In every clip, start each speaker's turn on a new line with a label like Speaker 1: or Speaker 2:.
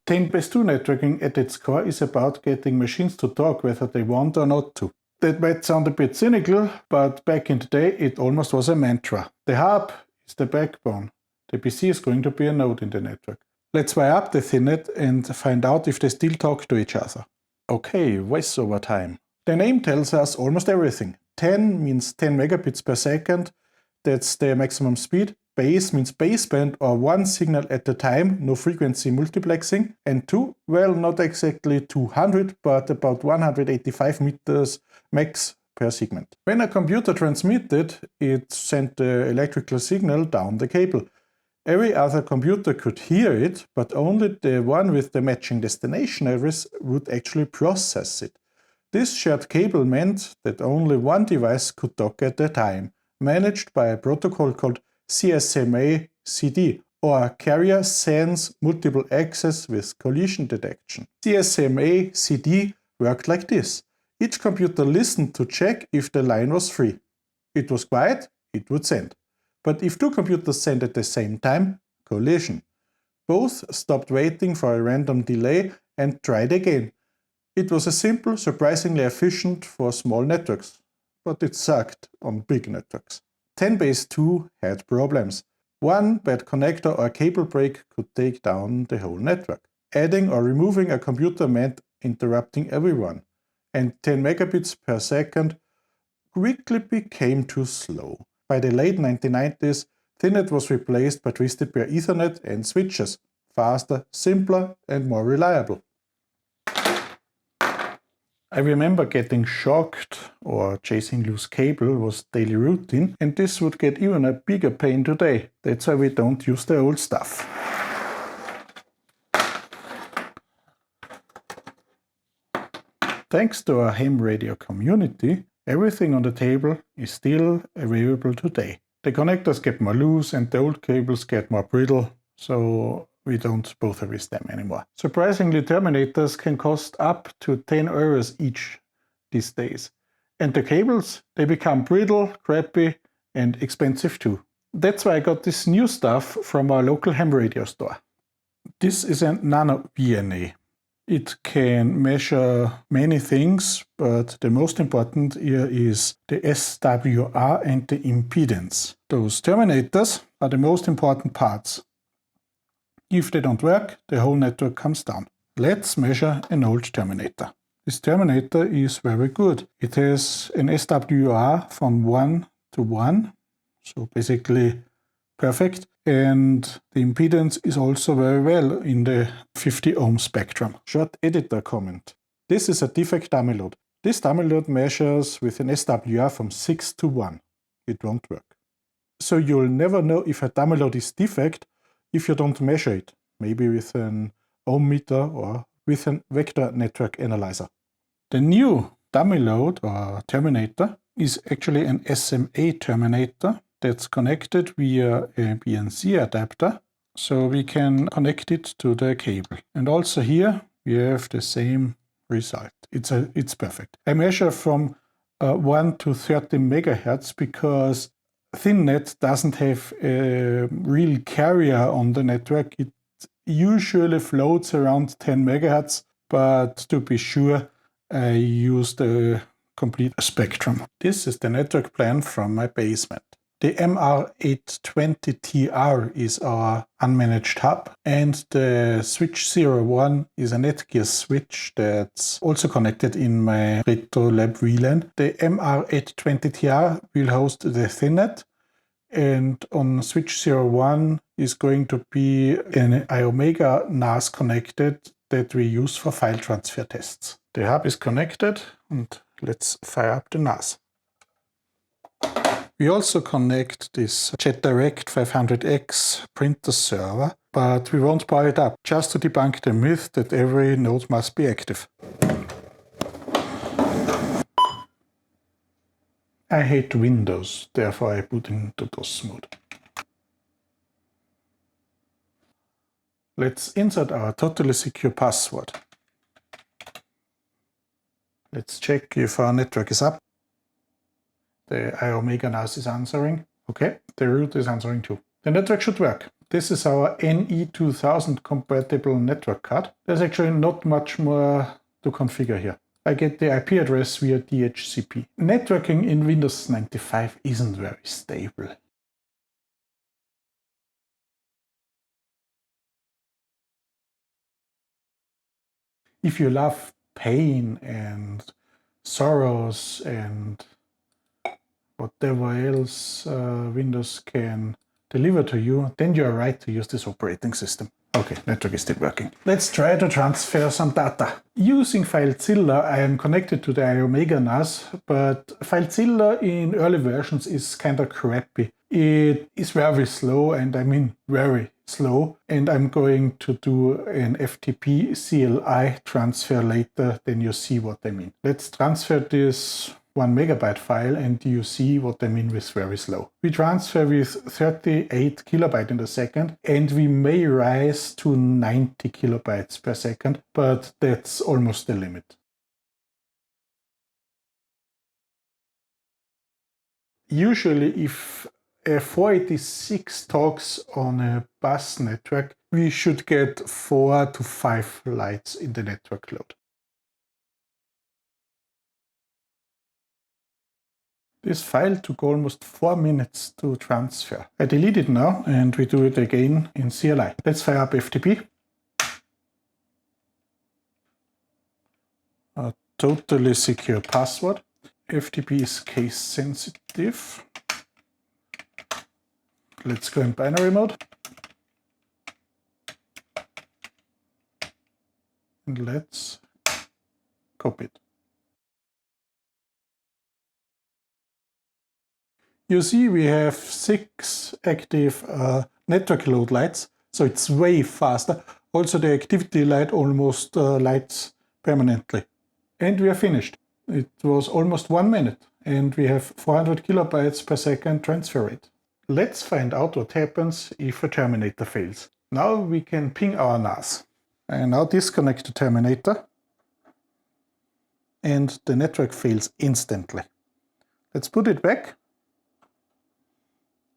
Speaker 1: 10Base-2 networking at its core is about getting machines to talk whether they want or not to. That might sound a bit cynical, but back in the day it almost was a mantra. The hub is the backbone. The PC is going to be a node in the network. Let's wire up the Thinnet and find out if they still talk to each other. Okay, voice over time. The name tells us almost everything. 10 means 10 megabits per second. That's the maximum speed. Base means baseband or one signal at a time, no frequency multiplexing. And 2, well, not exactly 200, but about 185 meters max per segment. When a computer transmitted, it sent the electrical signal down the cable. Every other computer could hear it, but only the one with the matching destination address would actually process it. This shared cable meant that only one device could talk at a time, managed by a protocol called CSMA-CD, or Carrier Sense Multiple Access with Collision Detection. CSMA-CD worked like this. Each computer listened to check if the line was free. It was quiet, it would send. But if two computers sent at the same time, collision. Both stopped waiting for a random delay and tried again. It was a simple, surprisingly efficient for small networks, but it sucked on big networks. 10Base-2 had problems. One bad connector or cable break could take down the whole network. Adding or removing a computer meant interrupting everyone, and 10 megabits per second quickly became too slow. By the late 1990s, Thinnet was replaced by Twisted Pair Ethernet and switches, faster, simpler and more reliable. I remember getting shocked or chasing loose cable was daily routine, and this would get even a bigger pain today. That's why we don't use the old stuff. Thanks to our ham radio community, everything on the table is still available today. The connectors get more loose and the old cables get more brittle, so we don't bother with them anymore. Surprisingly, terminators can cost up to 10 euros each these days. And the cables, they become brittle, crappy and expensive too. That's why I got this new stuff from our local ham radio store. This is a nano VNA. It can measure many things, but the most important here is the SWR and the impedance. Those terminators are the most important parts. If they don't work, the whole network comes down. Let's measure an old terminator. This terminator is very good. It has an SWR from 1 to 1, so basically perfect. And the impedance is also very well in the 50 ohm spectrum. Short editor comment. This is a defect dummy load. This dummy load measures with an SWR from 6 to 1. It won't work. So you'll never know if a dummy load is defect if you don't measure it, maybe with an ohm meter or with a vector network analyzer. The new dummy load or terminator is actually an SMA terminator that's connected via a BNC adapter, so we can connect it to the cable. And also here we have the same result. It's perfect. I measure from 1 to 30 megahertz because Thinnet doesn't have a real carrier on the network. It usually floats around 10 megahertz, but to be sure, I use the complete spectrum. This is the network plan from my basement. The MR820TR is our unmanaged hub, and the switch 01 is a Netgear switch that's also connected in my Retro Lab VLAN. The MR820TR will host the Thinnet, and on switch 01 is going to be an iOmega NAS connected that we use for file transfer tests. The hub is connected, and let's fire up the NAS. We also connect this JetDirect 500X printer server, but we won't power it up, just to debunk the myth that every node must be active. I hate Windows, therefore I boot into DOS mode. Let's insert our totally secure password. Let's check if our network is up. The iOmega NAS is answering. Okay, the root is answering too. The network should work. This is our NE2000 compatible network card. There's actually not much more to configure here. I get the IP address via DHCP. Networking in Windows 95 isn't very stable. If you love pain and sorrows and whatever else Windows can deliver to you, then you are right to use this operating system. Okay, network is still working. Let's try to transfer some data. Using FileZilla, I am connected to the iOmega NAS, but FileZilla in early versions is kind of crappy. It is very slow, and I mean very slow, and I'm going to do an FTP CLI transfer later, then you see what I mean. Let's transfer this 1 megabyte file and you see what I mean with very slow. We transfer with 38 kilobytes in a second and we may rise to 90 kilobytes per second, but that's almost the limit. Usually if a 486 talks on a bus network, we should get 4 to 5 lights in the network load. This file took almost 4 minutes to transfer. I delete it now and we do it again in CLI. Let's fire up FTP. A totally secure password. FTP is case sensitive. Let's go in binary mode. And let's copy it. You see we have 6 active network load lights, so it's way faster. Also the activity light almost lights permanently. And we are finished. It was almost 1 minute and we have 400 kilobytes per second transfer rate. Let's find out what happens if a terminator fails. Now we can ping our NAS. I now disconnect the terminator and the network fails instantly. Let's put it back.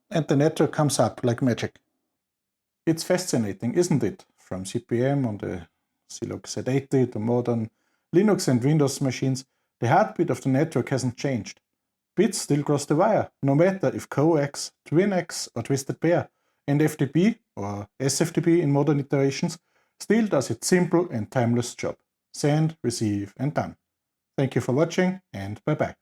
Speaker 1: And the network comes up like magic. It's fascinating, isn't it? From CP/M on the Zilog Z80 to modern Linux and Windows machines, the heartbeat of the network hasn't changed. Bits still cross the wire, no matter if coax, twinx or twisted pair, and FTP, or SFTP in modern iterations, still does its simple and timeless job. Send, receive and done. Thank you for watching and bye bye.